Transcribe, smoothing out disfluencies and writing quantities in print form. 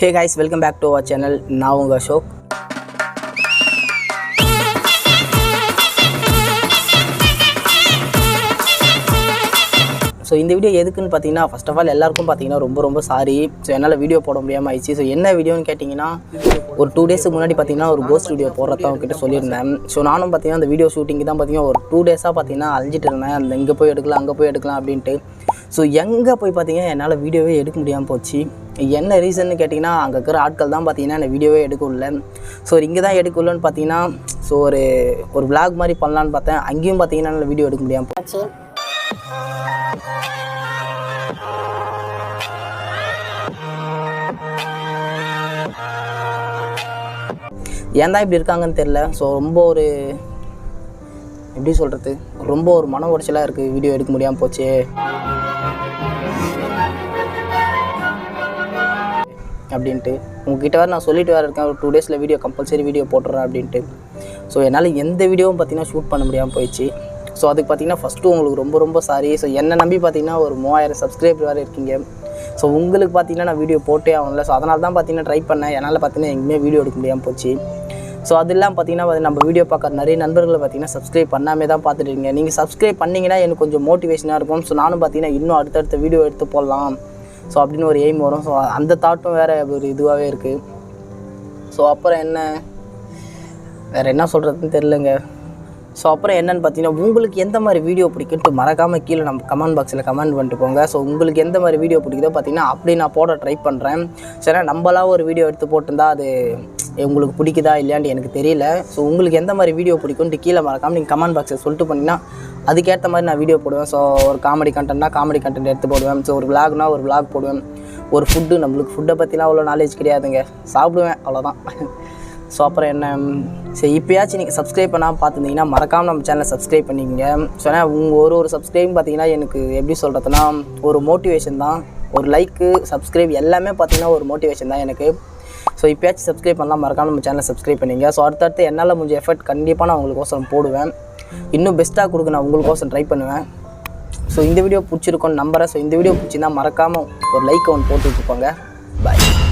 Hey guys, welcome back to our channel. Now unga Ashok. So இந்த video எதுக்குன்னு பார்த்தீங்கன்னா, first of all எல்லாருக்கும் பார்த்தீங்கன்னா ரொம்ப சாரி. ஸோ என்னால் வீடியோ போட முடியாமல் ஆயிடுச்சு. ஸோ என்ன வீடியோன்னு கேட்டிங்கன்னா, ஒரு 2 டேஸுக்கு முன்னாடி பார்த்தீங்கன்னா ஒரு கோஸ்ட் வீடியோ போடுறத அவங்ககிட்ட சொல்லியிருந்தேன். ஸோ நானும் பார்த்தீங்கன்னா அந்த வீடியோ ஷூட்டிங்கு தான் பார்த்தீங்கன்னா ஒரு 2 டேஸாக பார்த்தீங்கன்னா அழிஞ்சிட்டு இருந்தேன். அந்த இங்கே போய் எடுக்கலாம் அங்கே போய் எடுக்கலாம் அப்படின்ட்டு. ஸோ எங்கே போய் பார்த்தீங்கன்னா என்னால் வீடியோவே எடுக்க முடியாமல் போச்சு. என்ன ரீசன்னு கேட்டிங்கன்னா, அங்கே இருக்கிற ஆட்கள் தான் பார்த்தீங்கன்னா என்னை வீடியோவே எடுக்கல. ஸோ இங்கே தான் எடுக்கலன்னு பார்த்தீங்கன்னா, ஸோ ஒரு vlog மாதிரி பண்ணலான்னு பார்த்தேன். அங்கேயும் பார்த்தீங்கன்னா என்னால் வீடியோ எடுக்க முடியாமல் போச்சு. ஏன் தான் இப்படி இருக்காங்கன்னு தெரில. ஸோ எப்படி சொல்கிறது, ஒரு மன உடைச்சலாக இருக்குது. வீடியோ எடுக்க முடியாமல் போச்சு அப்படின்ட்டு. உங்ககிட்ட வேறு நான் சொல்லிட்டு வேறு இருக்கேன், ஒரு 2 டேஸில் வீடியோ கம்பல்சரி வீடியோ போட்டுறேன் அப்படின்ட்டு. ஸோ என்னால் எந்த வீடியோவும் பார்த்தீங்கன்னா ஷூட் பண்ண முடியாமல் போயிடுச்சு. ஸோ அதுக்கு பார்த்தீங்கன்னா ஃபஸ்ட்டு உங்களுக்கு ரொம்ப சாரி. ஸோ என்னை நம்பி பார்த்தீங்கன்னா ஒரு 3000 சப்ஸ்கிரைபர் வேறு இருக்கீங்க. ஸோ உங்களுக்கு பார்த்தீங்கன்னா நான் வீடியோ போட்டே ஆகல. ஸோ அதனால தான் பார்த்தீங்கன்னா ட்ரை பண்ணேன். என்னால் பார்த்தீங்கன்னா எங்கேயுமே வீடியோ எடுக்க முடியாமல் போச்சு. ஸோ அதெல்லாம் பார்த்தீங்கன்னா நம்ம வீடியோ பார்க்குற நிறைய நண்பர்களை பார்த்தீங்கன்னா சப்ஸ்கிரைப் பண்ணாமே தான் பார்த்துட்டுருக்கீங்க. நீங்கள் சப்ஸ்கிரைப் பண்ணிங்கன்னா எனக்கு கொஞ்சம் மோட்டிவேஷனாக இருக்கும். ஸோ நானும் பார்த்தீங்கன்னா இன்னும் அடுத்தடுத்த வீடியோ எடுத்து போடலாம் ஸோ அப்படின்னு ஒரு எய்ம் வரும். ஸோ அந்த தாட்டும் வேறு ஒரு இதுவாகவே இருக்குது. ஸோ அப்புறம் வேறு என்ன சொல்கிறதுன்னு தெரிலங்க. ஸோ அப்புறம் என்னென்னு பார்த்தீங்கன்னா, உங்களுக்கு எந்த மாதிரி வீடியோ பிடிக்குன்ட்டு மறக்காமல் கீழே நம்ம கமெண்ட் பாக்ஸில் கமெண்ட் பண்ணிட்டு போங்க. ஸோ உங்களுக்கு எந்த மாதிரி வீடியோ பிடிக்குதோ பார்த்தீங்கன்னா அப்படி நான் போட ட்ரை பண்ணுறேன். சரி, நம்மளாக ஒரு வீடியோ எடுத்து போட்டிருந்தா அது உங்களுக்கு பிடிக்குதா இல்லையான்ட்டு எனக்கு தெரியல. ஸோ உங்களுக்கு எந்த மாதிரி வீடியோ பிடிக்கும்ட்டு கீழே மறக்காமல் நீங்கள் கமெண்ட் பாக்ஸில் சொல்லிட்டு பண்ணிங்கன்னா அதுக்கேற்ற மாதிரி நான் வீடியோ போடுவேன். ஸோ ஒரு காமெடி கண்டென்ட்னா காமெடி கண்டென்ட் எடுத்து போடுவேன். ஸோ ஒரு விளாக்னா ஒரு விளாக் போடுவேன். ஒரு நம்மளுக்கு ஃபுட்டை பற்றிலாம் அவ்வளோ நாலேஜ் கிடையாதுங்க, சாப்பிடுவேன் அவ்வளோதான். ஸோ அப்புறம் சரி, இப்போயாச்சும் நீங்கள் சப்ஸ்கிரைப் பண்ணாமல் பார்த்துருந்தீங்கன்னா மறக்காமல் நம்ம சேனலை சப்ஸ்கிரைப் பண்ணிக்கங்க. ஸோ ஏன்னா உங்கள் ஒரு சப்ஸ்கிரைப் பார்த்தீங்கன்னா எனக்கு எப்படி சொல்கிறதுனா ஒரு மோட்டிவேஷன் தான். ஒரு லைக்கு சப்ஸ்கிரைப் எல்லாமே பார்த்தீங்கன்னா ஒரு மோட்டிவேஷன் தான் எனக்கு. ஸோ இப்போயாச்சும் சப்ஸ்கிரைப் பண்ணலாம், மறக்காமல் நம்ம சேனலை சப்ஸ்கிரைப் பண்ணிங்க. ஸோ அடுத்தடுத்து என்னால் முடிஞ்ச எஃபர்ட் கண்டிப்பாக நான் உங்களுக்கோசரம் போடுவேன். இன்னும் பெஸ்ட்டாக கொடுக்க நான் உங்களுக்கோசரம் ட்ரை பண்ணுவேன். ஸோ இந்த வீடியோ பிடிச்சிருக்கோன்னு நம்புறேன். ஸோ இந்த வீடியோ பிடிச்சிருந்தா மறக்காமல் ஒரு லைக் ஒன்று போட்டு வச்சுக்கோங்க. பாய்.